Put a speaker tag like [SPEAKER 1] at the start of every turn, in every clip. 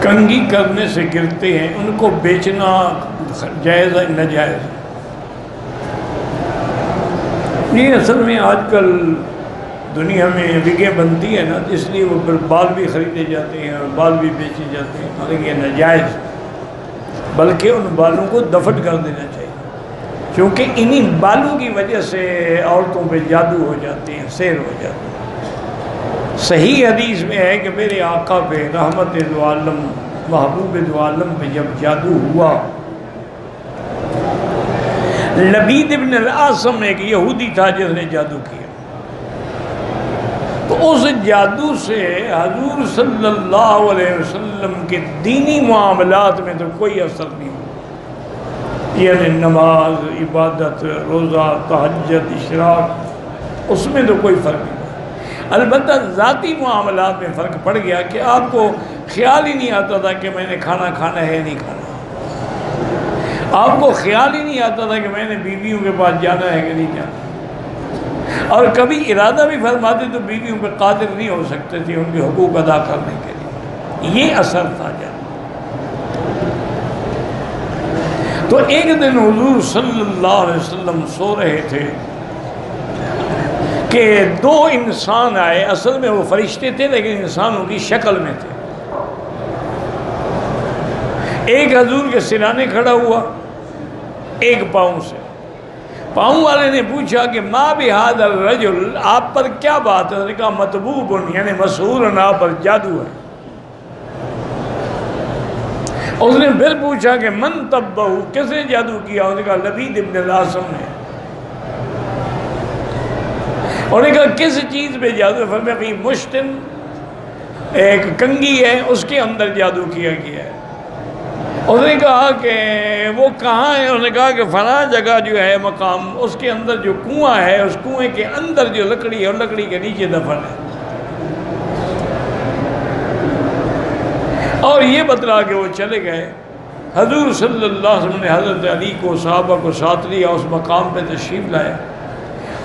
[SPEAKER 1] کنگھی کرنے سے گرتے ہیں، ان کو بیچنا جائز ہے ناجائز؟ یہ اصل میں آج کل دنیا میں وگیں بنتی ہے نا، اس لیے وہ بال بھی خریدے جاتے ہیں اور بال بھی بیچے جاتے ہیں، حالانکہ یہ ناجائز، بلکہ ان بالوں کو دفن کر دینا چاہیے، کیونکہ انہی بالوں کی وجہ سے عورتوں پہ جادو ہو جاتے ہیں، سحر ہو جاتے ہیں۔ صحیح حدیث میں ہے کہ میرے آقا پہ رحمت دو عالم محبوب دو عالم پہ جب جادو ہوا، لبید ابن العاصم ایک یہودی تھا جس نے جادو کیا، تو اس جادو سے حضور صلی اللہ علیہ وسلم کے دینی معاملات میں تو کوئی اثر نہیں ہوا، یعنی نماز، عبادت، روزہ، تہجد، اشراق، اس میں تو کوئی فرق نہیں ہوا۔ البتہ ذاتی معاملات میں فرق پڑ گیا کہ آپ کو خیال ہی نہیں آتا تھا کہ میں نے کھانا کھانا ہے نہیں کھانا، آپ کو خیال ہی نہیں آتا تھا کہ میں نے بیویوں کے پاس جانا ہے کہ نہیں جانا، اور کبھی ارادہ بھی فرماتے تو بیویوں پہ قادر نہیں ہو سکتے تھے ان کے حقوق ادا کرنے کے لیے، یہ اثر تھا جب۔ تو ایک دن حضور صلی اللہ علیہ وسلم سو رہے تھے کہ دو انسان آئے، اصل میں وہ فرشتے تھے لیکن انسانوں کی شکل میں تھے۔ ایک حضور کے سرانے کھڑا ہوا، ایک پاؤں سے۔ پاؤں والے نے پوچھا کہ ما بہذا الرجل، آپ پر کیا بات ہے؟ اس نے کہا مطبوب، یعنی مسحور، آپ پر جادو ہے۔ اس نے پھر پوچھا کہ من طبہ، کس نے جادو کیا؟ اس نے کہا لبید ابن العاصم نے۔ انہوں نے کہا کس چیز پہ جادو ہے؟ فرمایا کہ مشتن، ایک کنگھی ہے، اس کے اندر جادو کیا گیا ہے۔ اس نے کہا کہ وہ کہاں ہے؟ انہوں نے کہا کہ فلاں جگہ جو ہے مقام، اس کے اندر جو کنواں ہے، اس کنویں کے اندر جو لکڑی ہے، اور لکڑی کے نیچے دفن ہے۔ اور یہ بتلا کے وہ چلے گئے۔ حضور صلی اللہ علیہ وسلم نے حضرت علی کو، صحابہ کو ساتھ لیا، اس مقام پہ تشریف لائے۔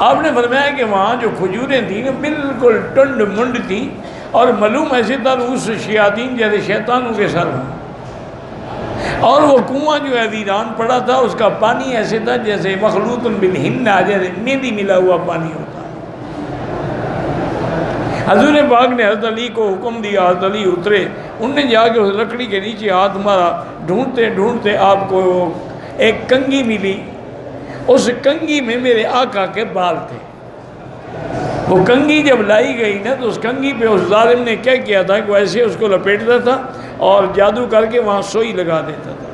[SPEAKER 1] آپ نے فرمایا کہ وہاں جو کھجوریں تھیں بالکل ٹنڈ منڈ تھی، اور معلوم ایسے تھا رؤوس شیاطین جیسے شیطانوں کے سر ہوں، اور وہ کنواں جو ہے ویران پڑا تھا، اس کا پانی ایسے تھا جیسے مخلوط بالحنہ، جیسے مہندی ملا ہوا پانی ہوتا۔ حضور پاک نے حضرت علی کو حکم دیا، حضرت علی اترے، انہوں نے جا کے اس لکڑی کے نیچے ہاتھ مارا، ڈھونڈتے ڈھونڈتے آپ کو ایک کنگھی ملی۔ اس کنگھی میں میرے آقا کے بال تھے۔ وہ کنگھی جب لائی گئی نا، تو اس کنگھی پہ اس ظالم نے کیا کیا تھا کہ وہ ایسے اس کو لپیٹتا تھا اور جادو کر کے وہاں سوئی لگا دیتا تھا،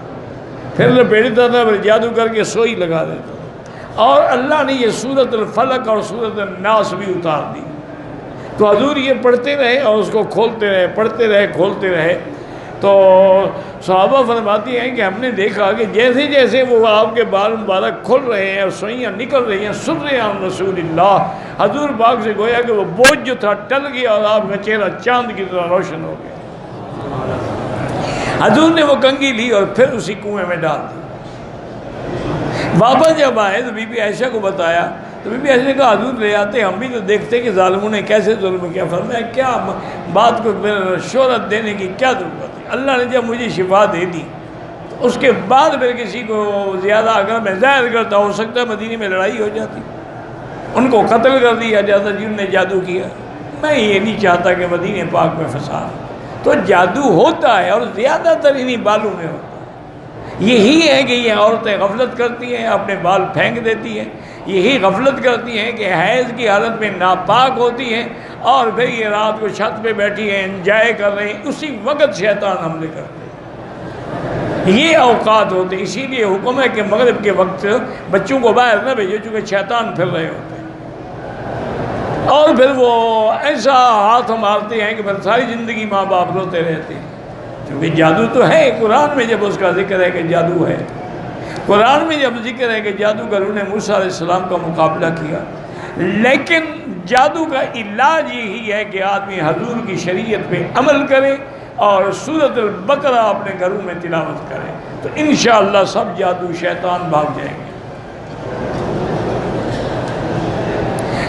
[SPEAKER 1] پھر لپیٹتا تھا، پھر جادو کر کے سوئی لگا دیتا تھا، اور اللہ نے یہ سورۃ الفلق اور سورۃ الناس بھی اتار دی۔ تو حضور یہ پڑھتے رہے اور اس کو کھولتے رہے، پڑھتے رہے، کھولتے رہے۔ تو صحابہ فرماتی ہیں کہ ہم نے دیکھا کہ جیسے جیسے وہ آپ کے بال مبارک کھل رہے ہیں اور سوئیاں نکل رہی ہیں، سن رہے ہیں رسول اللہ، حضور پاک سے گویا کہ وہ بوجھ جو تھا ٹل گیا اور آپ کا چہرہ چاند کی طرح روشن ہو گیا۔ حضور نے وہ کنگھی لی اور پھر اسی کنویں میں ڈال دی۔ واپس جب آئے تو بی بی عائشہ کو بتایا، تو بی بی عائشہ نے کہا حضور لے آتے، ہم بھی تو دیکھتے کہ ظالموں نے کیسے ظلم کیا۔ فرمایا کیا بات کو شہرت دینے کی کیا ضرورت ہے؟ اللہ نے جب مجھے شفا دے دی، تو اس کے بعد پھر کسی کو زیادہ اگر میں ظاہر کرتا، ہو سکتا ہے مدینے میں لڑائی ہو جاتی، ان کو قتل کر دیا جاتا جنہوں نے جادو کیا۔ میں یہ نہیں چاہتا کہ مدینے پاک میں فساد۔ تو جادو ہوتا ہے اور زیادہ تر انہی بالوں میں ہوتا ہے۔ یہی ہے کہ یہ عورتیں غفلت کرتی ہیں، اپنے بال پھینک دیتی ہیں، یہی غفلت کرتی ہیں کہ حیض کی حالت میں ناپاک ہوتی ہیں، اور پھر یہ رات کو چھت پہ بیٹھی ہیں، انجوائے کر رہے ہیں، اسی وقت شیطان حملے کرتے ہیں۔ یہ اوقات ہوتے ہیں، اسی لیے حکم ہے کہ مغرب کے وقت بچوں کو باہر نہ بھیجو، چونکہ شیطان پھر رہے ہوتے ہیں، اور پھر وہ ایسا ہاتھ مارتے ہیں کہ پھر ساری زندگی ماں باپ روتے رہتے ہیں، کیونکہ جادو تو ہے۔ قرآن میں جب اس کا ذکر ہے کہ جادو ہے، قرآن میں جب ذکر ہے کہ جادوگروں نے موسیٰ علیہ السلام کا مقابلہ کیا، لیکن جادو کا علاج یہی ہے کہ آدمی حضور کی شریعت پہ عمل کرے اور سورۃ البقرہ اپنے گھروں میں تلاوت کرے، تو انشاءاللہ سب جادو شیطان بھاگ جائیں گے۔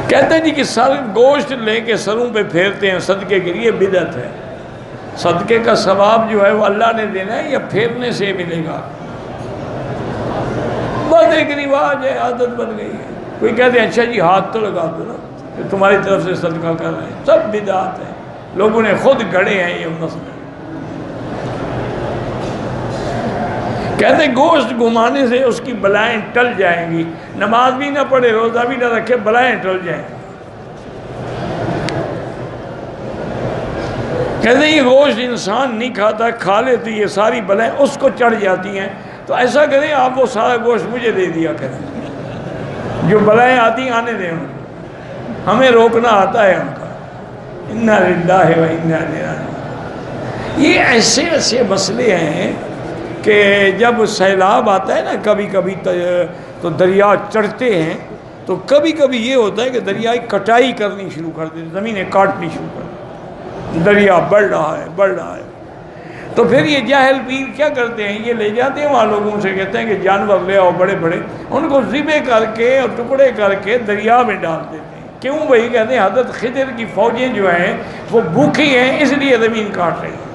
[SPEAKER 1] کہتے ہیں جی کہ سر گوشت لے کے سروں پہ پھیرتے ہیں صدقے کے لیے، بدعت ہے۔ صدقے کا ثواب جو ہے وہ اللہ نے دینا ہے یا پھیرنے سے ملے گا؟ بس ایک رواج ہے، عادت بن گئی ہے. کوئی کہتے ہیں اچھا جی ہاتھ تو لگا دو نا کہ تمہاری طرف سے صدقہ کر رہے ہیں. سب بدعت ہے، لوگوں نے خود گھڑے ہیں یہ مسئلے. کہتے ہیں گوشت گھمانے سے اس کی بلائیں ٹل جائیں گی. نماز بھی نہ پڑھے، روزہ بھی نہ رکھے، بلائیں ٹل جائیں گی. کہتے ہیں یہ گوشت انسان نہیں کھاتا، کھا لے تو یہ ساری بلائیں اس کو چڑھ جاتی ہیں. تو ایسا کریں آپ وہ سارا گوشت مجھے دے دیا کریں، جو بلائیں آتی آنے دیں. ہمیں روکنا آتا ہے ان کا. انا للہ و انا الیہ راجعون. یہ ایسے ایسے مسئلے ہیں کہ جب سیلاب آتا ہے نا کبھی کبھی تو دریا چڑھتے ہیں، تو کبھی کبھی یہ ہوتا ہے کہ دریا کٹائی کرنی شروع کر دیتے، زمینیں کاٹنی شروع کر دیتے. دریا بڑھ رہا ہے بڑھ رہا ہے. تو پھر یہ جاہل پیر کیا کرتے ہیں، یہ لے جاتے ہیں وہاں لوگوں سے، کہتے ہیں کہ جانور لے آؤ بڑے بڑے، ان کو ذبح کر کے اور ٹکڑے کر کے دریا میں ڈال دیتے ہیں. کیوں بھائی؟ کہتے ہیں حضرت خضر کی فوجیں جو ہیں وہ بھوکھی ہیں اس لیے زمین کاٹ رہی ہیں.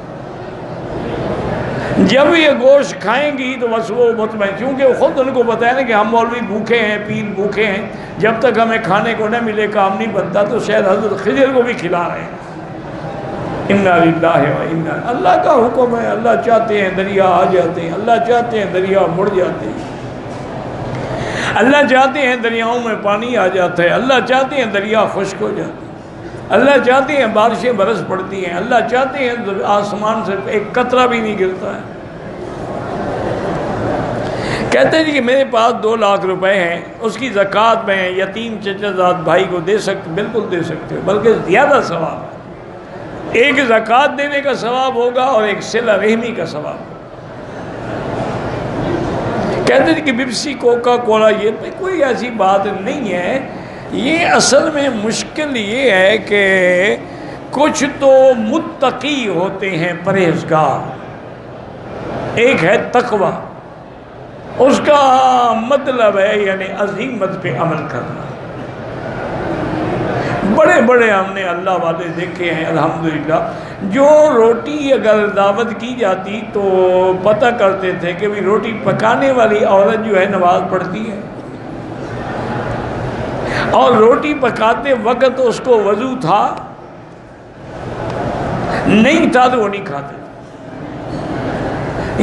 [SPEAKER 1] جب یہ گوشت کھائیں گی تو بس وہ مطمئن، کیونکہ خود ان کو بتایا نا کہ ہم مولوی بھوکے ہیں، پیر بھوکے ہیں، جب تک ہمیں کھانے کو نہ ملے کام نہیں بنتا. تو شاید حضرت خضر کو بھی کھلا رہے ہیں. انا للہ و انا، اللہ کا حکم ہے. اللہ چاہتے ہیں دریا آ جاتے ہیں، اللہ چاہتے ہیں دریا مڑ جاتے ہیں، اللہ چاہتے ہیں دریاؤں میں پانی آ جاتا ہے، اللہ چاہتے ہیں دریا خشک ہو جاتے ہیں، اللہ چاہتے ہیں بارشیں برس پڑتی ہیں، اللہ چاہتے ہیں آسمان سے ایک قطرہ بھی نہیں گرتا ہے. کہتے ہیں جی کہ میرے پاس 2 لاکھ روپے ہیں، اس کی زکوٰۃ میں یتیم چچا زاد بھائی کو دے سکتے، بالکل دے سکتے ہو، بلکہ زیادہ ثواب ہے. ایک زکوٰۃ دینے کا ثواب ہوگا اور ایک صلہ رحمی کا ثواب ہوگا. کہتے ہیں کہ پیپسی کوکا کولا یہ کوئی ایسی بات نہیں ہے. یہ اصل میں مشکل یہ ہے کہ کچھ تو متقی ہوتے ہیں، پرہیزگار. ایک ہے تقوی، اس کا مطلب ہے یعنی عزیمت پہ عمل کرنا. بڑے بڑے ہم نے اللہ والے دیکھے ہیں الحمدللہ، جو روٹی اگر دعوت کی جاتی تو پتہ کرتے تھے کہ بھی روٹی پکانے والی عورت جو ہے نماز پڑھتی ہے، اور روٹی پکاتے وقت اس کو وضو تھا نہیں تھا تو وہ نہیں کھاتے.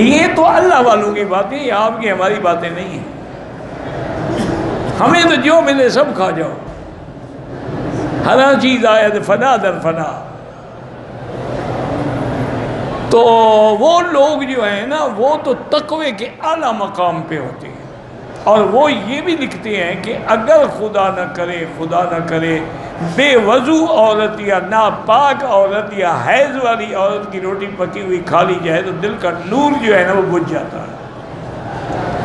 [SPEAKER 1] یہ تو اللہ والوں کی باتیں، یہ آپ کی ہماری باتیں نہیں ہیں. ہمیں تو جو ملے سب کھا جاؤ، ہر چیز آئے فنا در فنا. تو وہ لوگ جو ہیں نا وہ تو تقوی کے اعلیٰ مقام پہ ہوتے ہیں، اور وہ یہ بھی لکھتے ہیں کہ اگر خدا نہ کرے بے وضو عورت یا ناپاک عورت یا حیض والی عورت کی روٹی پکی ہوئی کھا لی جائے تو دل کا نور جو ہے نا وہ بجھ جاتا ہے.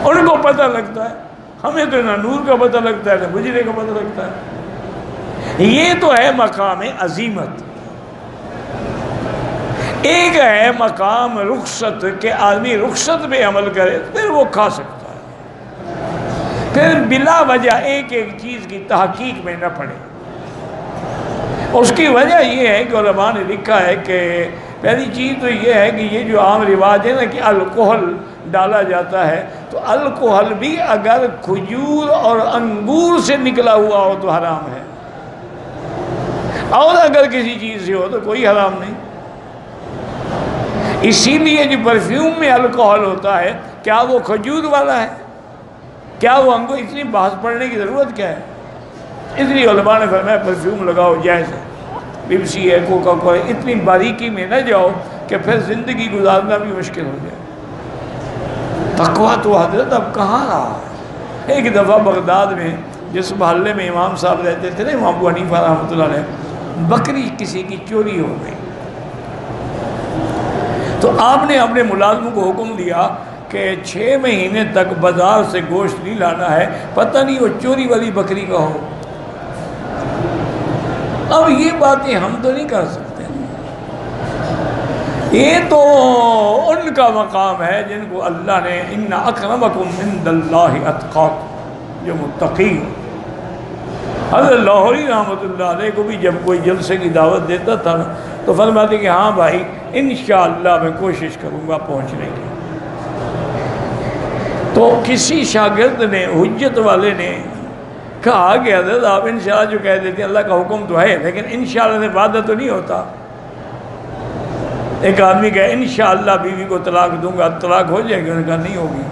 [SPEAKER 1] ان کو پتہ لگتا ہے، ہمیں تو نہ نور کا پتہ لگتا ہے نہ بجھنے کا پتہ لگتا ہے. یہ تو ہے مقام عزیمت. ایک ہے مقام رخصت کہ آدمی رخصت پہ عمل کرے پھر وہ کھا سکتا ہے، پھر بلا وجہ ایک ایک چیز کی تحقیق میں نہ پڑے. اس کی وجہ یہ ہے کہ علماء نے لکھا ہے کہ پہلی چیز تو یہ ہے کہ یہ جو عام رواج ہے نا کہ الکحل ڈالا جاتا ہے، تو الکحل بھی اگر کھجور اور انگور سے نکلا ہوا ہو تو حرام ہے، اور اگر کسی چیز سے ہو تو کوئی حرام نہیں. اسی لیے جو پرفیوم میں الکحل ہوتا ہے کیا وہ کھجور والا ہے، کیا وہ انگور؟ اتنی بحث پڑھنے کی ضرورت کیا ہے؟ اس لیے علماء نے فرمایا پرفیوم لگاؤ جائز ہے، پیپسی ہے، کوکا کولا، اتنی باریکی میں نہ جاؤ کہ پھر زندگی گزارنا بھی مشکل ہو جائے. تقویٰ تو حضرت اب کہاں رہا. ایک دفعہ بغداد میں جس محلے میں امام صاحب رہتے تھے نا، امام ابو حنیفہ رحمۃ اللہ علیہ، بکری کسی کی چوری ہو گئی. تو آپ نے اپنے ملازموں کو حکم دیا کہ 6 مہینے تک بازار سے گوشت نہیں لانا ہے، پتہ نہیں وہ چوری والی بکری کا ہو. اب یہ باتیں ہم تو نہیں کر سکتے، یہ تو ان کا مقام ہے جن کو اللہ نے ان اکرمکم عند اللہ اتقاکم، جو متقی. حضرت لاہوری رحمۃ اللہ علیہ کو بھی جب کوئی جلسے کی دعوت دیتا تھا نا تو فرماتے کہ ہاں بھائی انشاءاللہ میں کوشش کروں گا پہنچنے کی۔ تو کسی شاگرد نے، حجت والے نے کہا کہ حضرت آپ انشاءاللہ جو کہہ دیتے ہیں، اللہ کا حکم تو ہے لیکن انشاءاللہ سے وعدہ تو نہیں ہوتا۔ ایک آدمی کہا انشاءاللہ بیوی کو طلاق دوں گا، طلاق ہو جائے گی؟ انہوں نے کہا نہیں ہوگی۔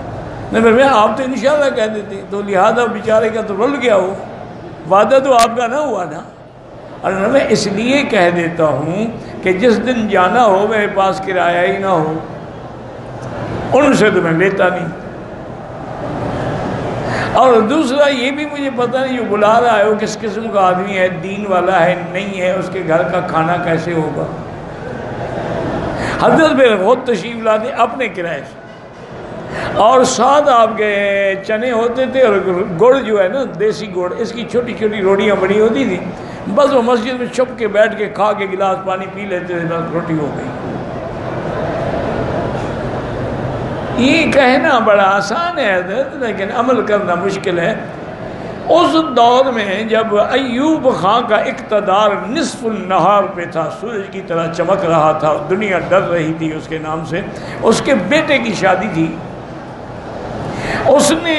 [SPEAKER 1] نہیں پھر میں آپ تو انشاءاللہ کہہ دیتے، تو لہذا بیچارے کا تو رول گیا ہو، وعدہ تو آپ کا نہ ہوا نا۔ اور میں اس لیے کہہ دیتا ہوں کہ جس دن جانا ہو میرے پاس کرایہ ہی نہ ہو، ان سے تو میں لیتا نہیں۔ اور دوسرا یہ بھی مجھے پتہ نہیں جو بلا رہا ہے وہ کس قسم کا آدمی ہے، دین والا ہے نہیں ہے، اس کے گھر کا کھانا کیسے ہوگا۔ حضرت پہ بہت تشریف لاتے اپنے کرائے سے، اور ساتھ آپ کے چنے ہوتے تھے اور گڑ جو ہے نا دیسی گڑ، اس کی چھوٹی چھوٹی روٹیاں بڑی ہوتی تھیں، بس وہ مسجد میں چھپ کے بیٹھ کے کھا کے گلاس پانی پی لیتے تھے، بس روٹی ہو گئی۔ یہ کہنا بڑا آسان ہے حضرت، لیکن عمل کرنا مشکل ہے۔ اس دور میں جب ایوب خان کا اقتدار نصف النہار پہ تھا، سورج کی طرح چمک رہا تھا، دنیا ڈر رہی تھی اس کے نام سے، اس کے بیٹے کی شادی تھی، اس نے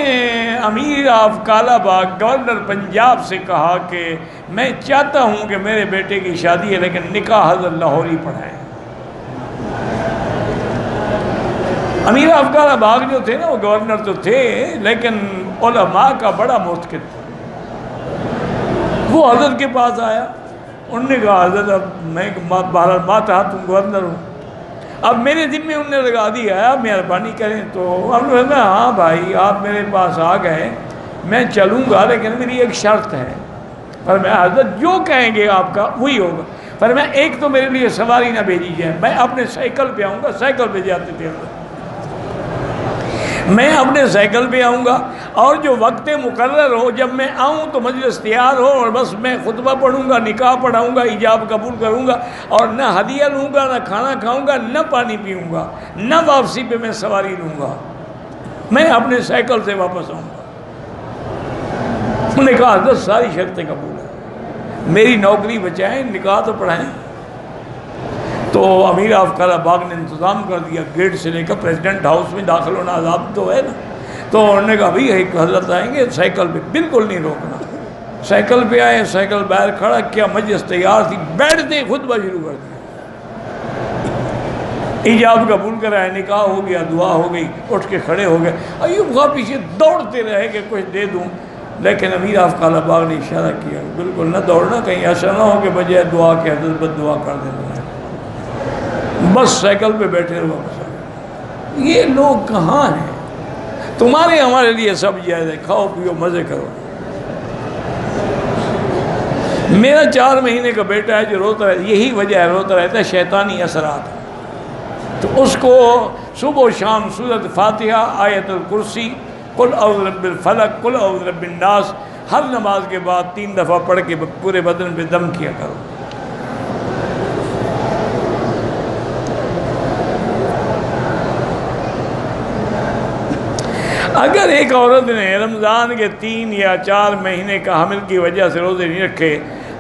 [SPEAKER 1] امیر آف کالا باغ گورنر پنجاب سے کہا کہ میں چاہتا ہوں کہ میرے بیٹے کی شادی ہے لیکن نکاح حضرت لاہوری پڑھائیں۔ امیر آف کالا باغ جو تھے نا وہ گورنر تو تھے لیکن علماء کا بڑا متقن تھا۔ وہ حضرت کے پاس آیا، انہوں نے کہا حضرت اب میں بہرحال ماتحت تم گورنر ہوں، اب میرے ذمے انہوں نے لگا دیا ہے، آپ مہربانی کریں۔ تو اب نے کہا ہاں بھائی آپ میرے پاس آ گئے، میں چلوں گا لیکن میری ایک شرط ہے۔ پر میں حضرت جو کہیں گے آپ کا وہی ہوگا، پر میں ایک تو میرے لیے سواری نہ بھیجی جائے، میں اپنے سائیکل پہ آؤں گا، سائیکل پہ جاتے تھے حضرت، میں اپنے سائیکل پہ آؤں گا، اور جو وقت مقرر ہو جب میں آؤں تو مجلس تیار ہو، اور بس میں خطبہ پڑھوں گا، نکاح پڑھاؤں گا، ایجاب قبول کروں گا، اور نہ ہدیہ لوں گا، نہ کھانا کھاؤں گا، نہ پانی پیوں گا، نہ واپسی پہ میں سواری لوں گا، میں اپنے سائیکل سے واپس آؤں گا۔ انہوں نے کہا حضرت ساری شرطیں قبول ہیں، میری نوکری بچائیں، نکاح تو پڑھائیں۔ تو امیر آف کالا باغ نے انتظام کر دیا، گیٹ سے لے کر پریزیڈنٹ ہاؤس میں داخل ہونا عذاب تو ہے نا۔ تو انہوں نے کہا بھائی ایک حضرت آئیں گے، سائیکل پہ بالکل نہیں روکنا۔ سائیکل پہ آئے، سائیکل باہر کھڑا کیا، مجلس تیار تھی، بیٹھتے خطبہ شروع کر دیا، ایجاب قبول کرائے، نکاح ہو گیا، دعا ہو گئی، اٹھ کے کھڑے ہو گئے۔ ایوب خان پیچھے دوڑتے رہے کہ کچھ دے دوں، لیکن امیر آف کالا باغ نے اشارہ کیا بالکل نہ دوڑنا، کہیں ایسا نہ ہو کہ بجائے دعا کے حضرت بد دعا کر دینا ہے، بس سائیکل پہ بیٹھے رہو واپس۔ یہ لوگ کہاں ہیں؟ تمہارے ہمارے لیے سب جائز ہے، کھاؤ پیو مزے کرو۔ میرا 4 مہینے کا بیٹا ہے جو روتا رہتا ہے، یہی وجہ ہے روتا رہتا ہے، شیطانی اثرات۔ تو اس کو صبح و شام سورۃ فاتحہ، آیت الکرسی، قل اعوذ برب الفلق، قل اعوذ برب الناس، ہر نماز کے بعد 3 دفعہ پڑھ کے پورے بدن پہ دم کیا کرو۔ اگر ایک عورت نے رمضان کے 3 یا 4 مہینے کا حمل کی وجہ سے روزے نہیں رکھے،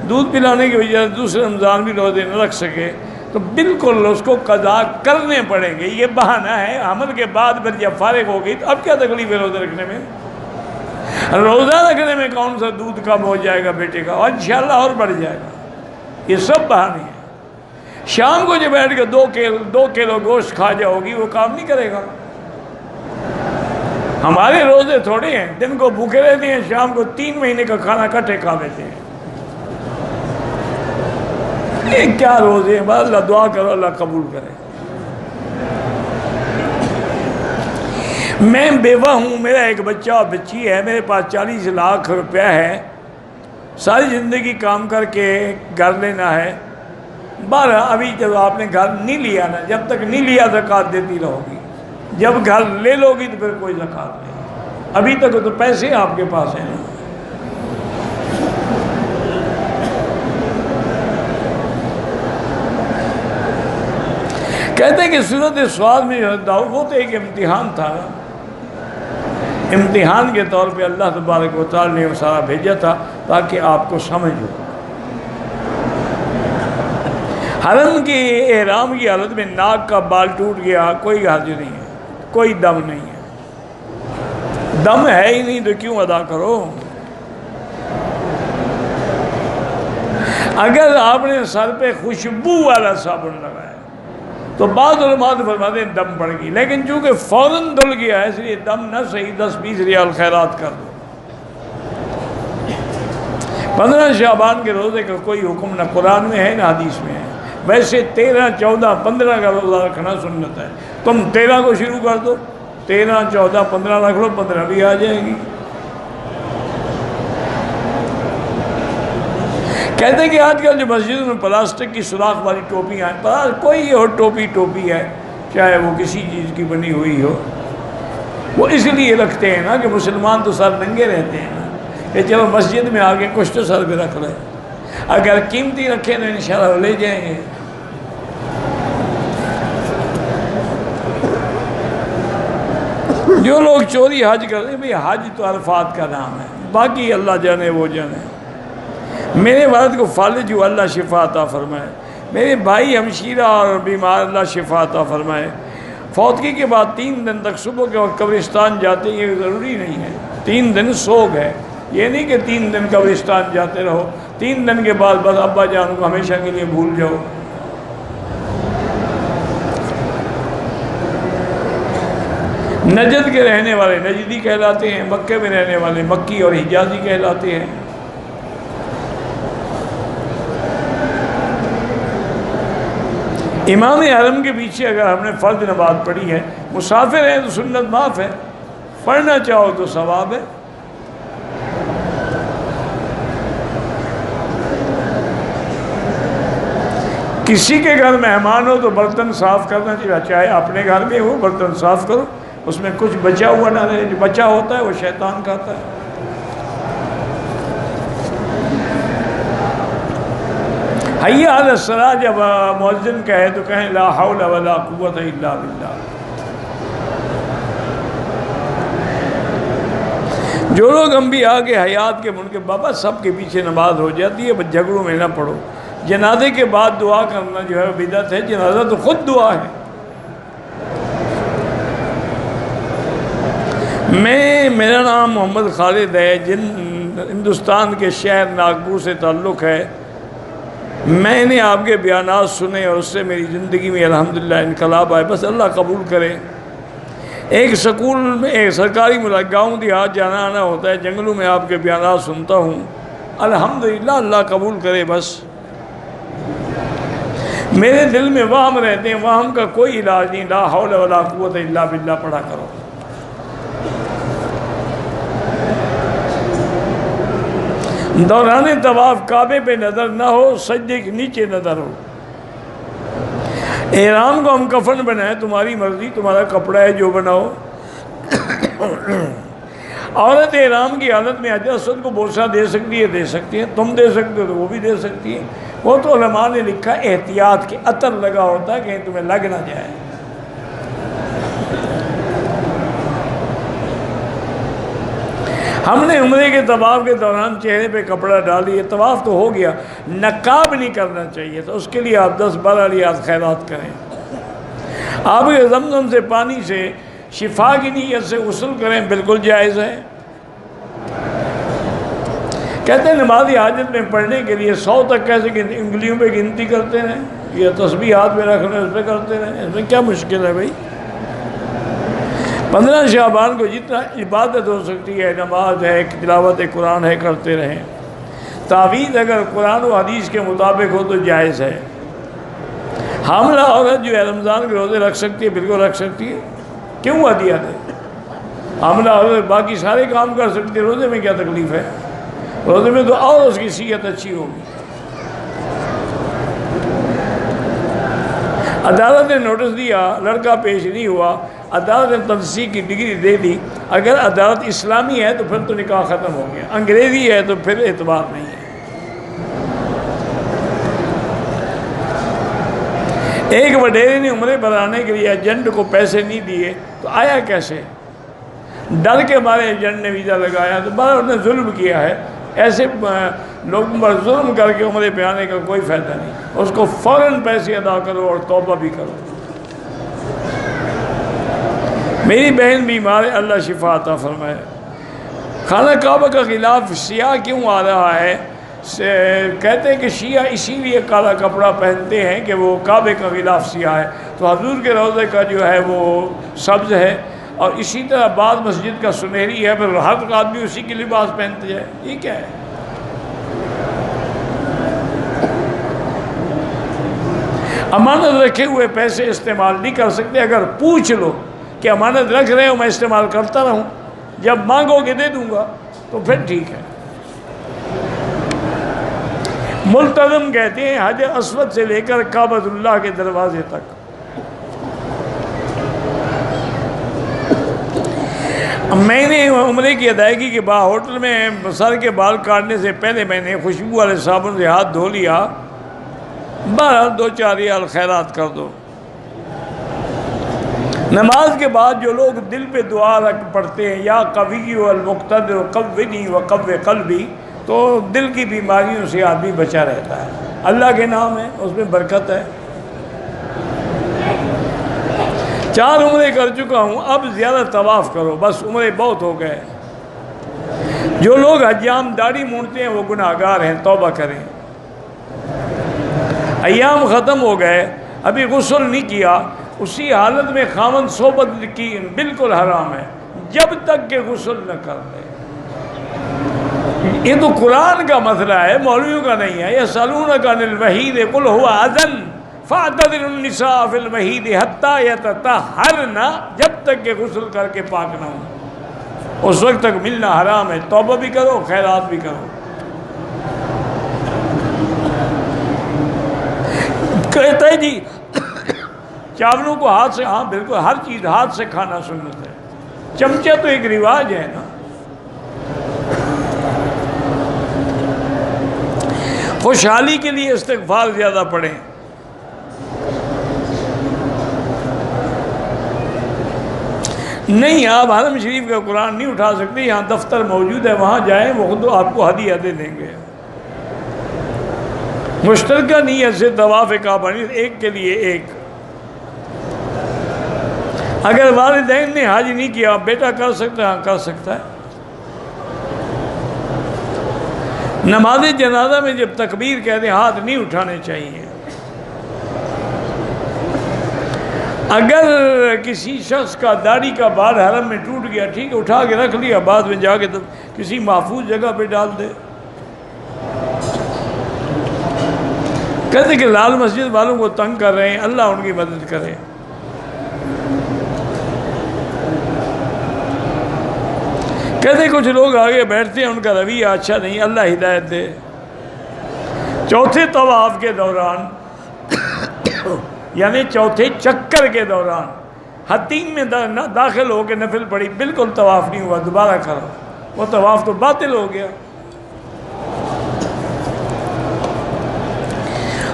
[SPEAKER 1] دودھ پلانے کی وجہ سے دوسرے رمضان بھی روزے نہ رکھ سکے، تو بالکل اس کو قضا کرنے پڑیں گے۔ یہ بہانہ ہے، حمل کے بعد پھر جب فارغ ہو گئی تو اب کیا تکلیف ہے روزے رکھنے میں؟ روزہ رکھنے میں کون سا دودھ کم ہو جائے گا بیٹے کا، اور انشاءاللہ اور بڑھ جائے گا۔ یہ سب بہانے ہیں۔ شام کو جو بیٹھ کے 2 کلو گوشت کھا جاؤ گی وہ کام نہیں کرے گا۔ ہمارے روزے تھوڑے ہیں، دن کو بھوکے رہتے ہیں، شام کو 3 مہینے کا کھانا کٹھے کھا لیتے ہیں۔ یہ کیا روزے ہیں؟ بس اللہ دعا کرو اللہ قبول کرے۔ میں بیوہ ہوں، میرا ایک بچہ اور بچی ہے، میرے پاس 40 لاکھ روپیہ ہے، ساری زندگی کام کر کے گھر لینا ہے۔ بارہ ابھی جب آپ نے گھر نہیں لیا نا، جب تک نہیں لیا زکوٰۃ دیتی رہو گی، جب گھر لے لو گی تو پھر کوئی زکوٰۃ نہیں۔ ابھی تک تو پیسے آپ کے پاس ہیں نا۔ کہتے ہیں کہ سورۃ سواد میں وہ تو ایک امتحان تھا نا، امتحان کے طور پہ اللہ تبارک و تعالی نے وہ سارا بھیجا تھا تاکہ آپ کو سمجھ ہو۔ حرم کی احرام کی حالت میں ناک کا بال ٹوٹ گیا، کوئی حرج نہیں ہے، کوئی دم نہیں ہے، دم ہے ہی نہیں تو کیوں ادا کرو؟ اگر آپ نے سر پہ خوشبو والا صابن لگایا تو بعض علماء فرماتے ہیں دم پڑ گئی، لیکن چونکہ فوراً دھل گیا ہے اس لیے دم نہ صحیح 10-20 ریال خیرات کر دو۔ 15 شعبان کے روزے کا کوئی حکم نہ قرآن میں ہے نہ حدیث میں ہے، ویسے 13، 14، 15 کا روزہ رکھنا سنت ہے، تم 13 کو شروع کر دو، 13، 14، 15 رکھ لو، 15 بھی آ جائے گی۔ کہتے ہیں کہ آج کل جو مسجدوں میں پلاسٹک کی سوراخ والی ٹوپیاں ہیں، کوئی اور ٹوپی ہے، چاہے وہ کسی چیز کی بنی ہوئی ہو، وہ اس لیے رکھتے ہیں نا کہ مسلمان تو سر ننگے رہتے ہیں نا، کہ چلو مسجد میں آگے کچھ تو سر پہ رکھ لیں، اگر قیمتی رکھیں تو انشاءاللہ لے جائیں گے۔ جو لوگ چوری حج کرتے ہیں، بھئی حج تو عرفات کا نام ہے، باقی اللہ جانے وہ جانے۔ میرے والد کو فالج ہوا، اللہ شفا عطا فرمائے، میرے بھائی ہمشیرہ اور بیمار، اللہ شفا عطا فرمائے۔ فوتگی کے بعد 3 دن تک صبح کے وقت قبرستان جاتے ہیں، یہ ضروری نہیں ہے، 3 دن سوگ ہے، یہ نہیں کہ 3 دن قبرستان جاتے رہو، 3 دن کے بعد بس ابا جان کو ہمیشہ کے لیے بھول جاؤ۔ نجد کے رہنے والے نجدی کہلاتے ہیں، مکے میں رہنے والے مکی اور حجازی کہلاتے ہیں۔ امام حرم کے پیچھے اگر ہم نے فرض نماز پڑھی ہے، مسافر ہیں تو سنت معاف ہے، پڑھنا چاہو تو ثواب ہے۔ کسی کے گھر مہمان ہو تو برتن صاف کرنا چاہیے، چاہے اپنے گھر میں ہو برتن صاف کرو، اس میں کچھ بچا ہوا نہ رہے، جو بچا ہوتا ہے وہ شیطان کھاتا ہے۔ حی علی الصلاۃ جب مؤذن کہے تو کہیں لا حول ولا قوت الا باللہ۔ جو لوگ انبیاء کے حیات کے منکر، بابا سب کے پیچھے نماز ہو جاتی ہے، بس جھگڑوں میں نہ پڑو۔ جنازے کے بعد دعا کرنا جو ہے بدعت ہے، جنازہ تو خود دعا ہے۔ میرا نام محمد خالد ہے، ہندوستان کے شہر ناگپور سے تعلق ہے۔ میں نے آپ کے بیانات سنے اور اس سے میری زندگی میں الحمدللہ انقلاب آئے، بس اللہ قبول کرے۔ ایک سکول میں، ایک سرکاری گاؤں دیہات جانا آنا ہوتا ہے، جنگلوں میں آپ کے بیانات سنتا ہوں، الحمدللہ اللہ قبول کرے۔ بس میرے دل میں وہم رہتے ہیں، وہم کا کوئی علاج نہیں، لا حول ولا قوت الا باللہ پڑھا کرو۔ دوران طواف کعبے پہ نظر نہ ہو، سجدے کے نیچے نظر ہو۔ احرام کو ہم کفن بنائیں، تمہاری مرضی، تمہارا کپڑا ہے جو بناؤ۔ عورت احرام کی حالت میں حجر اسود کو بوسہ دے سکتی ہے، تم دے سکتے ہو تو وہ بھی دے سکتی ہے۔ وہ تو علماء نے لکھا احتیاط کے عطر لگا ہوتا ہے کہ تمہیں لگ نہ جائے۔ ہم نے عمرے کے طواف کے دوران چہرے پہ کپڑا ڈالی ہے، طواف تو ہو گیا، نقاب نہیں کرنا چاہیے، تو اس کے لیے آپ 10-12 ریال خیرات کریں۔ آپ کے زمزم سے پانی سے شفا کی نیت سے غسل کریں، بالکل جائز ہے۔ کہتے ہیں نماز حاجت میں پڑھنے کے لیے 100 تک کیسے انگلیوں پہ گنتی کرتے رہیں، یہ تسبیح ہاتھ میں رکھ لیں، اس پہ کرتے رہیں، اس میں کیا مشکل ہے بھائی؟ 15 شعبان کو جتنا عبادت ہو سکتی ہے، نماز ہے، تلاوت قرآن ہے، کرتے رہیں۔ تعویذ اگر قرآن و حدیث کے مطابق ہو تو جائز ہے۔ حاملہ عورت جو ہے رمضان کے روزے رکھ سکتی ہے، بالکل رکھ سکتی ہے، کیوں عادیت ہے؟ حاملہ عورت باقی سارے کام کر سکتی ہے، روزے میں کیا تکلیف ہے؟ روزے میں تو اور اس کی صحت اچھی ہوگی۔ عدالت نے نوٹس دیا، لڑکا پیش نہیں ہوا، عدالت نے تنسیق کی ڈگری دے دی۔ اگر عدالت اسلامی ہے تو پھر تو نکاح ختم ہو گیا، انگریزی ہے تو پھر اعتبار نہیں ہے۔ ایک وڈیرے نے عمرے پر آنے کے لیے ایجنٹ کو پیسے نہیں دیے تو آیا کیسے؟ ڈر کے مارے ایجنٹ نے ویزا لگایا، تو بارہ انہوں نے ظلم کیا ہے، ایسے لوگوں پر ظلم کر کے عمرے پہ آنے کا کوئی فائدہ نہیں، اس کو فوراً پیسے ادا کرو اور توبہ بھی کرو۔ میری بہن بیمار ہے، اللہ شفا عطا فرمائے۔ خانہ کعبہ کا غلاف سیاہ کیوں آ رہا ہے؟ کہتے ہیں کہ شیعہ اسی لیے کالا کپڑا پہنتے ہیں کہ وہ کعبے کا غلاف سیاہ ہے، تو حضور کے روضے کا جو ہے وہ سبز ہے، اور اسی طرح بعض مسجد کا سنہری ہے، پھر ہر آدمی اسی کی لباس پہنتے ہیں، یہ کیا ہے؟ امانت رکھے ہوئے پیسے استعمال نہیں کر سکتے، اگر پوچھ لو کہ امانت رکھ رہے ہو میں استعمال کرتا رہوں، جب مانگو گے دے دوں گا تو پھر ٹھیک ہے۔ ملتزم کہتے ہیں حجر اسود سے لے کر کعبۃ اللہ کے دروازے تک۔ میں نے عمرے کی ادائیگی کے بعد ہوٹل میں سر کے بال کاٹنے سے پہلے میں نے خوشبو والے صابن سے ہاتھ دھو لیا، بہرحال 2-4 ریال خیرات کر دو۔ نماز کے بعد جو لوگ دل پہ دعا پڑھتے ہیں یا قوی المقتدر قوّنی وقوّ قلبی، تو دل کی بیماریوں سے آدمی بچا رہتا ہے۔ اللہ کے نام ہے، اس میں برکت ہے۔ 4 عمرے کر چکا ہوں، اب زیادہ طواف کرو، بس عمرے بہت ہو گئے۔ جو لوگ حجام داڑھی مونڈتے ہیں وہ گناہگار ہیں، توبہ کریں۔ ایام ختم ہو گئے، ابھی غسل نہیں کیا، اسی حالت میں خاوند صحبت کی بالکل حرام ہے جب تک کہ غسل نہ کر لے۔ یہ تو قرآن کا مسئلہ ہے، مولویوں کا نہیں ہے۔ یسألونک عن المحیض قل هو اذى فاعتزلوا النساء في المحیض حتى يتطہرن، جب تک کہ غسل کر کے پاک نہ ہو اس وقت تک ملنا حرام ہے۔ توبہ بھی کرو، خیرات بھی کرو۔ کہتا ہے جی چاولوں کو ہاتھ سے، ہاں بالکل ہر چیز ہاتھ سے کھانا سنت ہے، چمچہ تو ایک رواج ہے نا۔ خوشحالی کے لیے استغفار زیادہ پڑھیں۔ نہیں، آپ حرم شریف کا قرآن نہیں اٹھا سکتے، یہاں دفتر موجود ہے، وہاں جائیں، وہ خود آپ کو ہدیہ دے دیں گے۔ مشترکہ نیت سے طواف کعبہ نہیں، ایک کے لیے ایک۔ اگر والدین نے حج نہیں کیا، بیٹا کر سکتا ہے؟ ہاں کر سکتا ہے۔ نماز جنازہ میں جب تکبیر کہتے ہیں ہاتھ نہیں اٹھانے چاہیے۔ اگر کسی شخص کا داڑھی کا بال حرم میں ٹوٹ گیا، ٹھیک ہے، اٹھا کے رکھ لیا، بعد میں جا کے کسی محفوظ جگہ پہ ڈال دے۔ کہتے کہ لال مسجد والوں کو تنگ کر رہے ہیں، اللہ ان کی مدد کرے۔ کہتے کچھ لوگ آگے بیٹھتے ہیں، ان کا رویہ اچھا نہیں، اللہ ہدایت دے۔ چوتھے طواف کے دوران یعنی چوتھے چکر کے دوران حتیم میں داخل ہو کے نفل پڑھی، بالکل طواف نہیں ہوا، دوبارہ کرو، وہ طواف تو باطل ہو گیا۔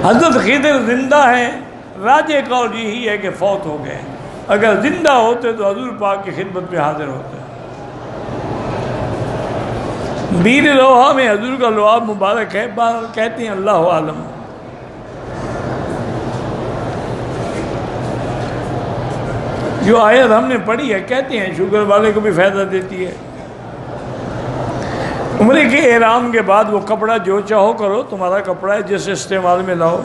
[SPEAKER 1] حضرت خضر زندہ ہیں، راجح قول یہی ہے کہ فوت ہو گئے، اگر زندہ ہوتے تو حضور پاک کی خدمت میں حاضر ہوتے۔ بیر روحہ میں حضور کا لعاب مبارک ہے، کہتے ہیں اللہ عالم۔ جو آیت ہم نے پڑھی ہے، کہتے ہیں شوگر والے کو بھی فائدہ دیتی ہے۔ عمرے کے احرام کے بعد وہ کپڑا جو چاہو کرو، تمہارا کپڑا ہے، جس استعمال میں لاؤ۔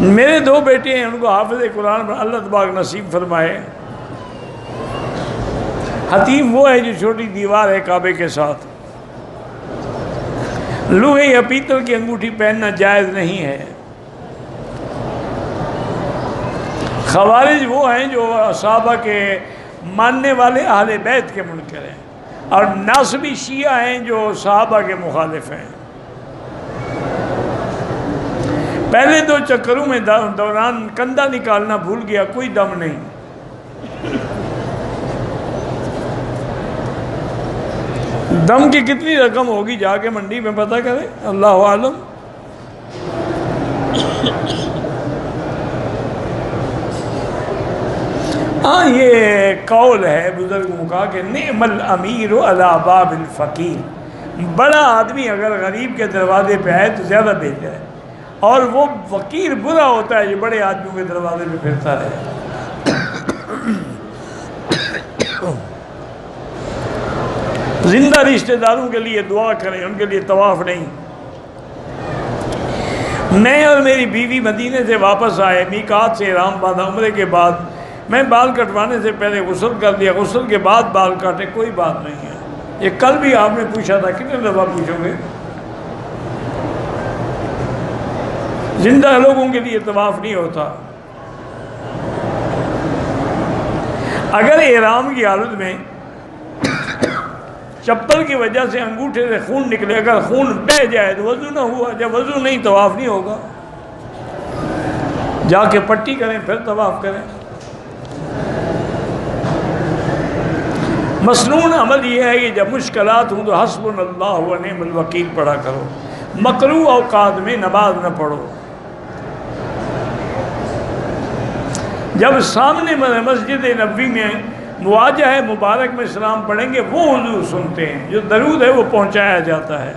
[SPEAKER 1] میرے 2 بیٹے ہیں، ان کو حافظ قرآن پر اللہ تبارک نصیب فرمائے۔ حتیم وہ ہے جو چھوٹی دیوار ہے کعبے کے ساتھ۔ لوہے یا پیتل کی انگوٹھی پہننا جائز نہیں ہے۔ خوارج وہ ہیں جو صحابہ کے ماننے والے اہل بیت کے منکر ہیں، اور ناصبی شیعہ ہیں جو صحابہ کے مخالف ہیں۔ پہلے 2 چکروں میں دوران کندھا نکالنا بھول گیا، کوئی دم نہیں۔ دم کی کتنی رقم ہوگی جا کے منڈی میں پتہ کریں، اللہ عالم۔ ہاں یہ قول ہے بزرگوں کا کہ نعم الامیر علی باب الفقیر، بڑا آدمی اگر غریب کے دروازے پہ آئے تو زیادہ بہتر ہے، اور وہ فقیر برا ہوتا ہے جو بڑے آدمیوں کے دروازے پہ پھرتا رہے۔ زندہ رشتہ داروں کے لیے دعا کریں، ان کے لیے طواف نہیں۔ میں اور میری بیوی مدینے سے واپس آئے، میقات سے احرام باندھا، عمرے کے بعد میں بال کٹوانے سے پہلے غسل کر لیا، غسل کے بعد بال کاٹے، کوئی بات نہیں ہے۔ یہ کل بھی آپ نے پوچھا تھا، کتنے دفعہ پوچھو گے؟ زندہ لوگوں کے لیے طواف نہیں ہوتا۔ اگر احرام کی حالت میں چپل کی وجہ سے انگوٹھے سے خون نکلے، اگر خون بہہ جائے تو وضو نہ ہوا، جب وضو نہیں طواف نہیں ہوگا، جا کے پٹی کریں پھر طواف کریں۔ مسنون عمل یہ ہے کہ جب مشکلات ہوں تو حسبنا اللہ و نعم الوکیل پڑھا کرو، مکروہ اوقات میں نماز نہ پڑھو۔ جب سامنے مسجد نبوی میں مواجہ مبارک میں سلام پڑھیں گے وہ حضور سنتے ہیں، جو درود ہے وہ پہنچایا جاتا ہے۔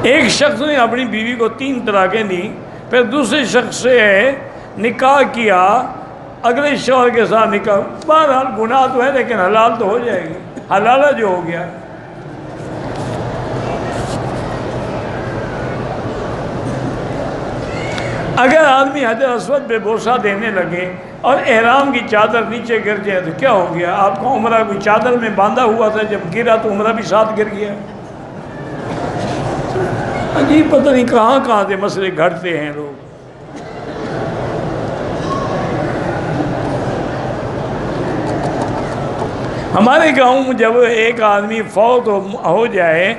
[SPEAKER 1] ایک شخص نے اپنی بیوی کو 3 طلاقیں دی، پھر دوسرے شخص سے نکاح کیا، اگلے شوہر کے ساتھ نکاح، بہرحال گناہ تو ہے لیکن حلال تو ہو جائے گی، حلالہ جو ہو گیا۔ اگر آدمی حجر اسود پہ بوسہ دینے لگے اور احرام کی چادر نیچے گر جائے تو کیا ہو گیا؟ آپ کو عمرہ کوئی چادر میں باندھا ہوا تھا، جب گرا تو عمرہ بھی ساتھ گر گیا۔ عجیب، پتہ نہیں کہاں کہاں سے مسئلے گھڑتے ہیں لوگ۔ ہمارے گاؤں میں جب ایک آدمی فوت ہو جائے،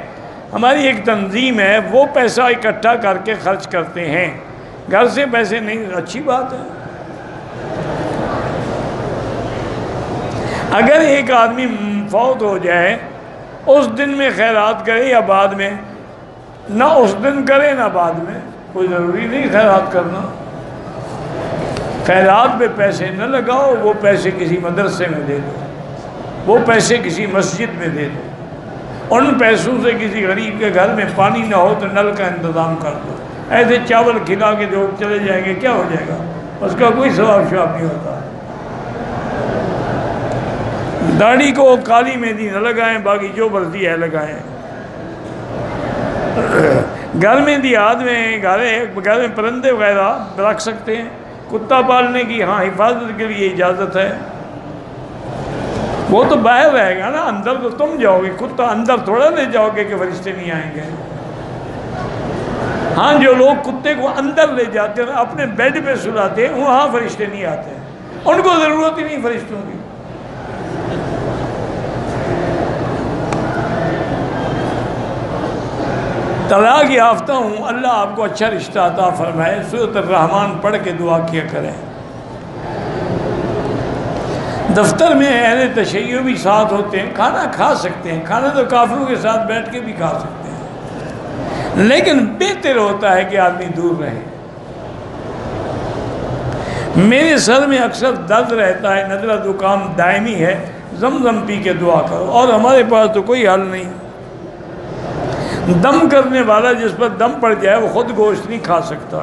[SPEAKER 1] ہماری ایک تنظیم ہے، وہ پیسہ اکٹھا کر کے خرچ کرتے ہیں، گھر سے پیسے نہیں۔ اچھی بات ہے۔ اگر ایک آدمی فوت ہو جائے، اس دن میں خیرات کرے یا بعد میں؟ نہ اس دن کرے نہ بعد میں، کوئی ضروری نہیں خیرات کرنا۔ خیرات پہ پیسے نہ لگاؤ، وہ پیسے کسی مدرسے میں دے دو، وہ پیسے کسی مسجد میں دے دو، ان پیسوں سے کسی غریب کے گھر میں پانی نہ ہو تو نل کا انتظام کر دو۔ ایسے چاول کھلا کے جو چلے جائیں گے کیا ہو جائے گا؟ اس کا کوئی ثواب شواب نہیں ہوتا۔ داڑھی کو کالی مہندی نہ لگائیں، باقی جو مرضی ہے لگائیں۔ گھر میں دیہات میں گھر میں پرندے وغیرہ رکھ سکتے ہیں، کتا پالنے کی ہاں حفاظت کے لیے اجازت ہے۔ وہ تو باہر رہے گا نا، اندر تو تم جاؤ گے، کتا اندر تھوڑا لے جاؤ گے کہ فرشتے نہیں آئیں گے۔ ہاں جو لوگ کتے کو اندر لے جاتے ہیں اپنے بیڈ پہ سلاتے ہیں، وہاں فرشتے نہیں آتے، ان کو ضرورت ہی نہیں فرشتوں کی۔ طلاق یافتہ ہوں، اللہ آپ کو اچھا رشتہ عطا فرمائے، سورۃ الرحمن پڑھ کے دعا کیا کریں۔ دفتر میں اہل تشیع بھی ساتھ ہوتے ہیں، کھانا کھا سکتے ہیں، کھانا تو کافروں کے ساتھ بیٹھ کے بھی کھا سکتے ہیں، لیکن بہتر ہوتا ہے کہ آدمی دور رہے۔ میرے سر میں اکثر درد رہتا ہے، نزلہ زکام دائمی ہے، زمزم پی کے دعا کرو، اور ہمارے پاس تو کوئی حل نہیں۔ دم کرنے والا جس پر دم پڑ جائے وہ خود گوشت نہیں کھا سکتا۔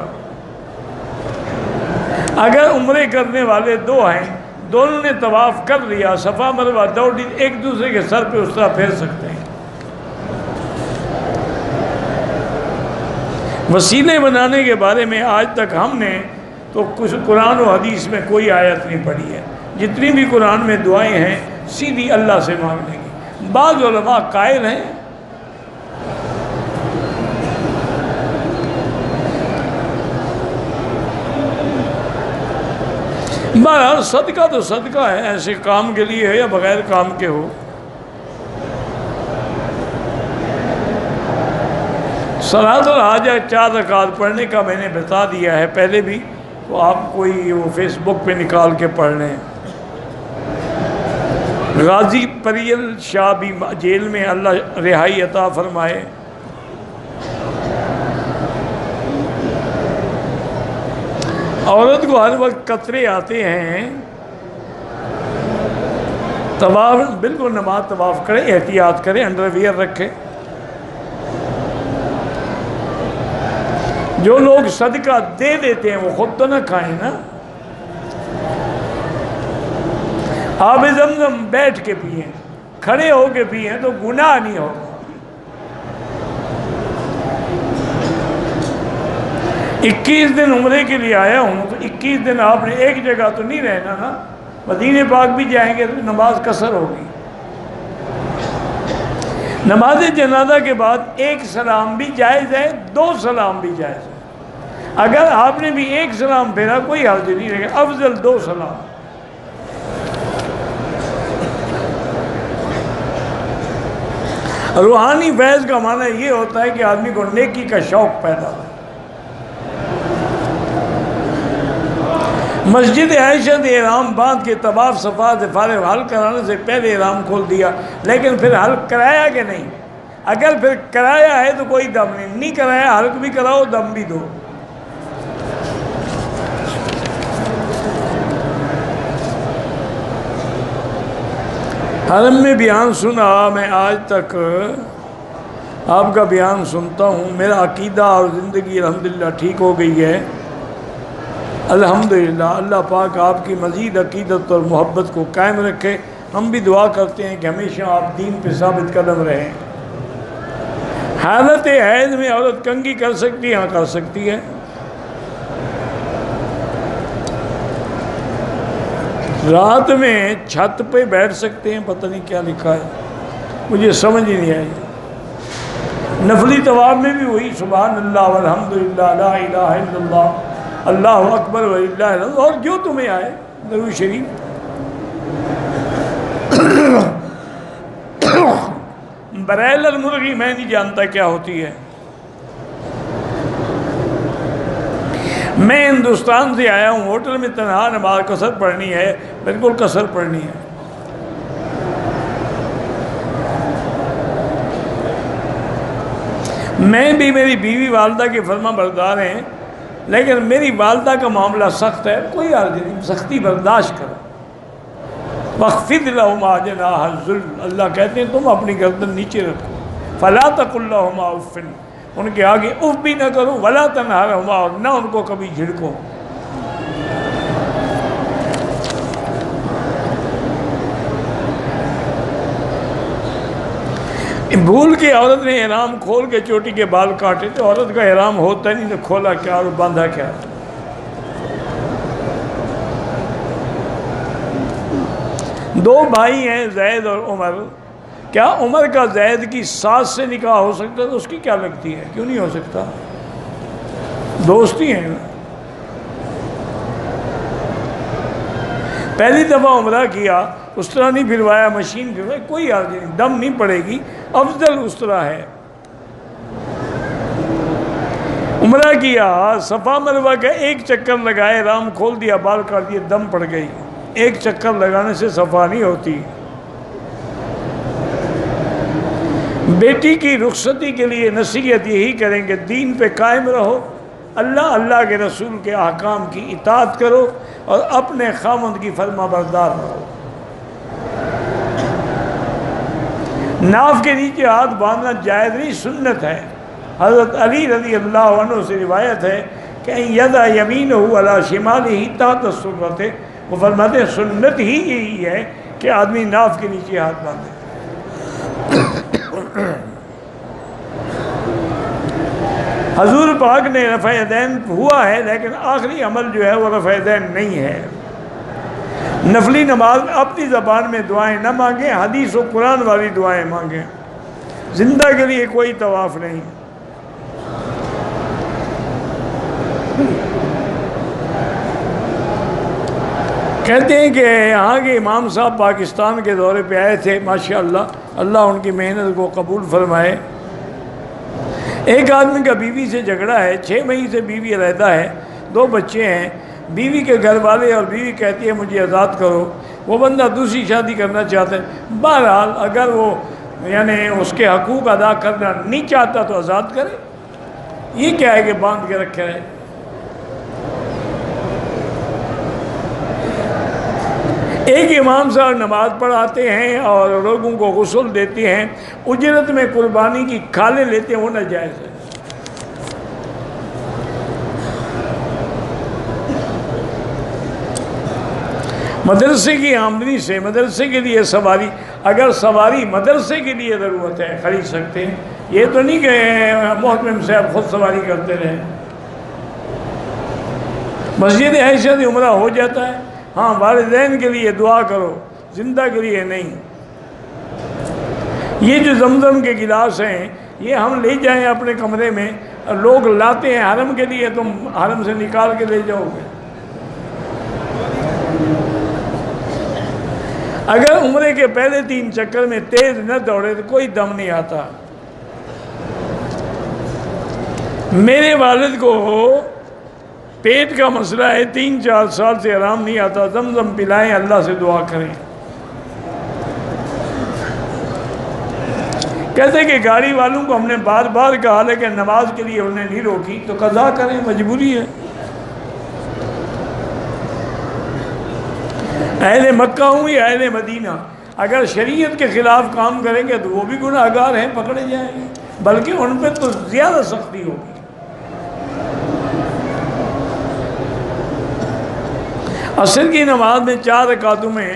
[SPEAKER 1] اگر عمرے کرنے والے 2 ہیں، دونوں نے طواف کر لیا، صفا مروہ دوڑ ایک دوسرے کے سر پہ اس طرح پھیر سکتے ہیں۔ وسیلے بنانے کے بارے میں آج تک ہم نے تو کچھ قرآن و حدیث میں کوئی آیت نہیں پڑھی ہے، جتنی بھی قرآن میں دعائیں ہیں سیدھی اللہ سے مانگنے کی۔ بعض علماء قائل ہیں بہرحال صدقہ تو صدقہ ہے، ایسے کام کے لیے ہے یا بغیر کام کے ہو۔ صلاۃ الحاجہ 4 رکعات پڑھنے کا میں نے بتا دیا ہے پہلے بھی، تو آپ کوئی وہ فیس بک پہ نکال کے پڑھ لیں۔ غازی پریل شاہ بھی جیل میں، اللہ رہائی عطا فرمائے۔ عورت کو ہر وقت قطرے آتے ہیں طواف بالکل نماز طواف کرے، احتیاط کرے، انڈر ویئر رکھے۔ جو لوگ صدقہ دے دیتے ہیں وہ خود تو نہ کھائیں نا۔ آب زمزم بیٹھ کے پئیں، کھڑے ہو کے پئیں تو گناہ نہیں ہوگا۔ 21 دن عمرے کے لیے آیا ہوں تو 21 دن آپ نے ایک جگہ تو نہیں رہنا نا، مدینہ پاک بھی جائیں گے تو نماز قصر ہوگی۔ نماز جنازہ کے بعد ایک سلام بھی جائز ہے، 2 سلام بھی جائز ہے۔ اگر آپ نے بھی ایک سلام پھیرا کوئی حرج نہیں رہے گا، افضل 2 سلام۔ روحانی فیض کا معنی یہ ہوتا ہے کہ آدمی کو نیکی کا شوق پیدا ہو۔ مسجد عائشہ نے احرام باندھ کے طواف صفا سے فارغ حل کرانے سے پہلے احرام کھول دیا، لیکن پھر حل کرایا کہ نہیں؟ اگر پھر کرایا ہے تو کوئی دم نہیں کرایا، حلق بھی کراؤ، دم بھی دو۔ حرم میں بیان سنا، میں آج تک آپ کا بیان سنتا ہوں، میرا عقیدہ اور زندگی الحمدللہ ٹھیک ہو گئی ہے الحمدللہ۔ اللہ پاک آپ کی مزید عقیدت اور محبت کو قائم رکھے۔ ہم بھی دعا کرتے ہیں کہ ہمیشہ آپ دین پہ ثابت قدم رہیں۔ حالت حیض میں عورت کنگھی کر سکتی ہے؟ ہاں کر سکتی ہے۔ رات میں چھت پہ بیٹھ سکتے ہیں، پتہ نہیں کیا لکھا ہے، مجھے سمجھ ہی نہیں آئی۔ نفلی طواف میں بھی وہی سبحان اللہ والحمدللہ لا الہ الا اللہ اللہ اکبر وللہ الحمد، اور جو تمہیں آئے درود شریف۔ برائلر مرغی میں نہیں جانتا کیا ہوتی ہے۔ میں ہندوستان سے آیا ہوں، ہوٹل میں تنہا نماز قصر پڑھنی ہے، بالکل قصر پڑھنی ہے۔ میں بھی میری بیوی والدہ کے فرما بردار ہیں، لیکن میری والدہ کا معاملہ سخت ہے، کوئی حرج نہیں، سختی برداشت کرو۔ وَاخْفِضْ لَهُمَا جَنَاحَ الذُّلِّ، اللہ کہتے ہیں تم اپنی گردن نیچے رکھو۔ فَلَا تَقُل لَهُمَا اُفٍّ، ان کے آگے اف بھی نہ کرو، وَلَا تَنْهَرْهُمَا، اور نہ ان کو کبھی جھڑکو۔ بھول کے عورت نے احرام کھول کے چوٹی کے بال کاٹے، تو عورت کا احرام ہوتا نہیں تو کھولا کیا اور باندھا کیا؟ دو بھائی ہیں زید اور عمر، کیا عمر کا زید کی ساس سے نکاح ہو سکتا ہے؟ تو اس کی کیا لگتی ہے، کیوں نہیں ہو سکتا؟ دوستی ہیں۔ پہلی دفعہ عمرہ کیا، اس طرح نہیں پھروایا، مشین پھروائی، کوئی حرج نہیں، دم نہیں پڑے گی، افضل اس طرح ہے۔ عمرہ کیا، صفا مروہ کا ایک چکر لگائے، احرام کھول دیا، بال کاٹ دیے، دم پڑ گئی۔ ایک چکر لگانے سے صفا نہیں ہوتی۔ بیٹی کی رخصتی کے لیے نصیحت یہی کریں کہ دین پہ قائم رہو، اللہ کے رسول کے احکام کی اطاعت کرو اور اپنے خاوند کی فرما بردار رہو۔ ناف کے نیچے ہاتھ باندھنا جائز نہیں، سنت ہے۔ حضرت علی رضی اللہ عنہ سے روایت ہے کہ یضع یمینہ علی شمالہ تحت السرۃ، وہ فرماتے ہیں سنت ہی یہی ہے کہ آدمی ناف کے نیچے ہاتھ باندھے۔ حضور پاک نے رفع یدین ہوا ہے، لیکن آخری عمل جو ہے وہ رفع یدین نہیں ہے۔ نفلی نماز اپنی زبان میں دعائیں نہ مانگیں، حدیث و قرآن والی دعائیں مانگیں۔ زندہ کے لیے کوئی طواف نہیں۔ کہتے ہیں کہ یہاں کے امام صاحب پاکستان کے دورے پہ آئے تھے، ماشاءاللہ اللہ ان کی محنت کو قبول فرمائے۔ ایک آدمی کا بیوی سے جھگڑا ہے، 6 مہینے سے بیوی علیحدہ ہے، 2 بچے ہیں، بیوی کے گھر والے اور بیوی کہتی ہے مجھے آزاد کرو، وہ بندہ دوسری شادی کرنا چاہتا ہے۔ بہرحال اگر وہ یعنی اس کے حقوق ادا کرنا نہیں چاہتا تو آزاد کرے، یہ کیا ہے کہ باندھ کے رکھے رہے۔ ایک امام صاحب نماز پڑھاتے ہیں اور لوگوں کو غسل دیتے ہیں، اجرت میں قربانی کی کھالیں لیتے ہیں، وہ ناجائز ہے۔ مدرسے کی آمدنی سے مدرسے کے لیے سواری، اگر سواری مدرسے کے لیے ضرورت ہے خرید سکتے ہیں، یہ تو نہیں کہ محتمم صاحب خود سواری کرتے رہیں۔ مسجد عائشہ سے عمرہ ہو جاتا ہے، ہاں والدین کے لیے دعا کرو، زندہ کے لیے نہیں۔ یہ جو زمزم کے گلاس ہیں یہ ہم لے جائیں اپنے کمرے میں، لوگ لاتے ہیں حرم کے لیے، تم حرم سے نکال کے لے جاؤ گے۔ اگر عمرے کے پہلے 3 چکر میں تیز نہ دوڑے تو کوئی دم نہیں آتا۔ میرے والد کو پیٹ کا مسئلہ ہے، 3-4 سال سے آرام نہیں آتا، زمزم پلائیں، اللہ سے دعا کریں۔ کہتے کہ گاڑی والوں کو ہم نے بار بار کہا لیکن نماز کے لیے انہیں نہیں روکی، تو قضا کریں، مجبوری ہے۔ اہل مکہ ہوں یا اہل مدینہ، اگر شریعت کے خلاف کام کریں گے تو وہ بھی گناہگار ہیں، پکڑے جائیں گے، بلکہ ان پہ تو زیادہ سختی ہوگی۔ عصر کی نماز میں 4 رکعتوں میں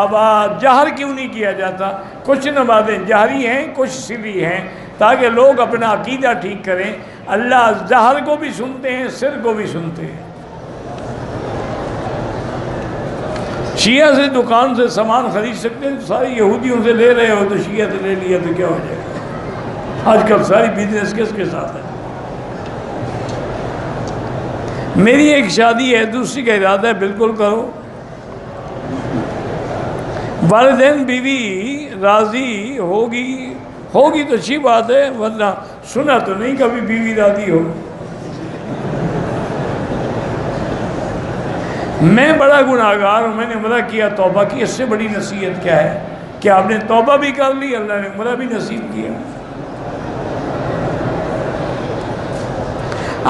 [SPEAKER 1] اب جہر کیوں نہیں کیا جاتا؟ کچھ نمازیں جہری ہیں، کچھ سری ہیں، تاکہ لوگ اپنا عقیدہ ٹھیک کریں۔ اللہ جہر کو بھی سنتے ہیں، سر کو بھی سنتے ہیں۔ شیعہ سے دکان سے سامان خرید سکتے ہیں، ساری یہودیوں سے لے رہے ہو تو شیعہ سے لے لیا تو کیا ہو جائے گا؟ آج کل ساری بزنس کس کے ساتھ ہے؟ میری ایک شادی ہے، دوسری کا ارادہ ہے، بالکل کرو۔ والدین بیوی راضی ہوگی تو اچھی بات ہے، ورنہ سنا تو نہیں کبھی بیوی راضی ہو۔ میں بڑا گناہگار ہوں، میں نے عمرہ کیا، توبہ کی، اس سے بڑی نصیحت کیا ہے کہ آپ نے توبہ بھی کر لی، اللہ نے عمرہ بھی نصیب کیا۔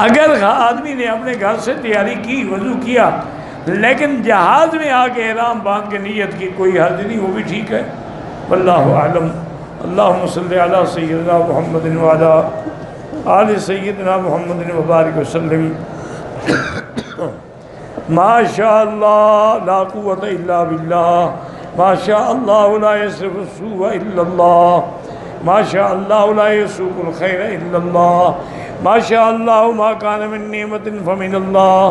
[SPEAKER 1] اگر آدمی نے اپنے گھر سے تیاری کی، وضو کیا، لیکن جہاز میں آ کے احرام باندھ کے نیت کی، کوئی حرج نہیں، وہ بھی ٹھیک ہے۔ واللہ اعلم۔ اللہم صلی علی سیدنا محمد وعلی آل سیدنا محمد وبارک وسلم۔ ما شاء اللہ لا قوت الا باللہ، ما شاء اللہ لا یصرف السوء الا اللہ، ما شاء اللہ لا یسوق الخیر الا اللہ، ما شاء اللہ ما کان من نعمت فمن اللہ،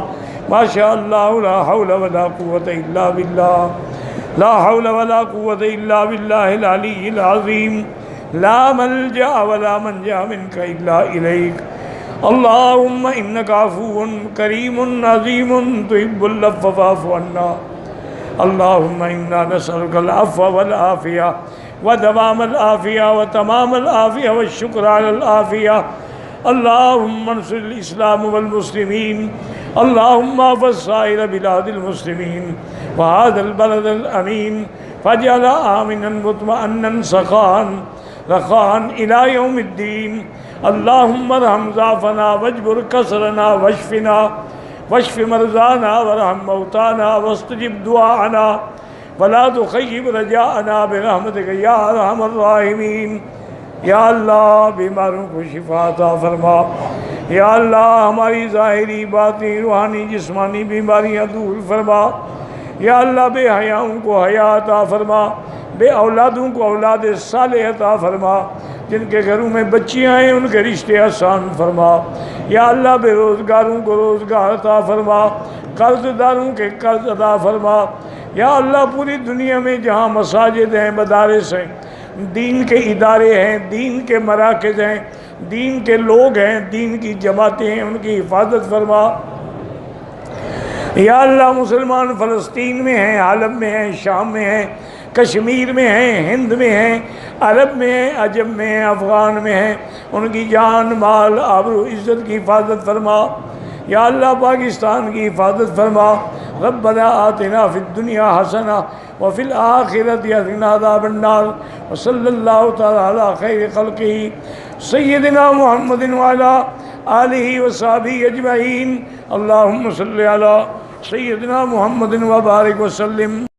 [SPEAKER 1] ما شاء اللہ لا حول ولا قوت الا باللہ، لا حول ولا قوت الا باللہ العلی العظیم، لا ملجأ ولا منجا منک الا الیک، اللہم انک عفو کریم عظیم تحب العفو فاعف عنا، اللہم انا نسألک العفو والعافیہ ودوام العافیہ وتمام العافیہ والشکر علی العافیہ، اللہم انصر الاسلام والمسلمین، اللہم احفظ سائر بلاد المسلمین وهذا البلد الامین فاجعل آمنا مطمئنا سخاء رخاء الى یوم الدین، اللہم ارحم ضعفنا واجبر کسرنا واشف مرضانا وارحم موتانا واستجب دعاءنا ولا تخیب رجاءنا برحمتک یا ارحم الراحمین۔ یا اللہ بیماروں کو شفا عطا فرما، یا اللہ ہماری ظاہری باطنی روحانی جسمانی بیماریاں دور فرما، یا اللہ بے حیاؤں کو حیا عطا فرما، بے اولادوں کو اولاد صالح عطا فرما، جن کے گھروں میں بچیاں ہیں ان کے رشتے آسان فرما، یا اللہ بے روزگاروں کو روزگار عطا فرما، قرض داروں کے قرض عطا فرما، یا اللہ پوری دنیا میں جہاں مساجد ہیں، مدارس ہیں، دین کے ادارے ہیں، دین کے مراکز ہیں، دین کے لوگ ہیں، دین کی جماعتیں ہیں، ان کی حفاظت فرما، یا اللہ مسلمان فلسطین میں ہیں، حلب میں ہیں، شام میں ہیں، کشمیر میں ہیں، ہند میں ہیں، عرب میں ہیں، عجم میں ہیں، افغان میں ہیں، ان کی جان مال آبرو عزت کی حفاظت فرما، یا اللہ پاکستان کی حفاظت فرما، ربنا آتنا فی الدنیا حسنہ وفی الآخرۃ حسنہ عذاب النار، وصلی اللہ تعالی علی خیر خلقہ سیدنا محمد وعلی آلہ وصحبہ اجمعین، اللہم صلی علی سیدنا محمد وبارک وسلم۔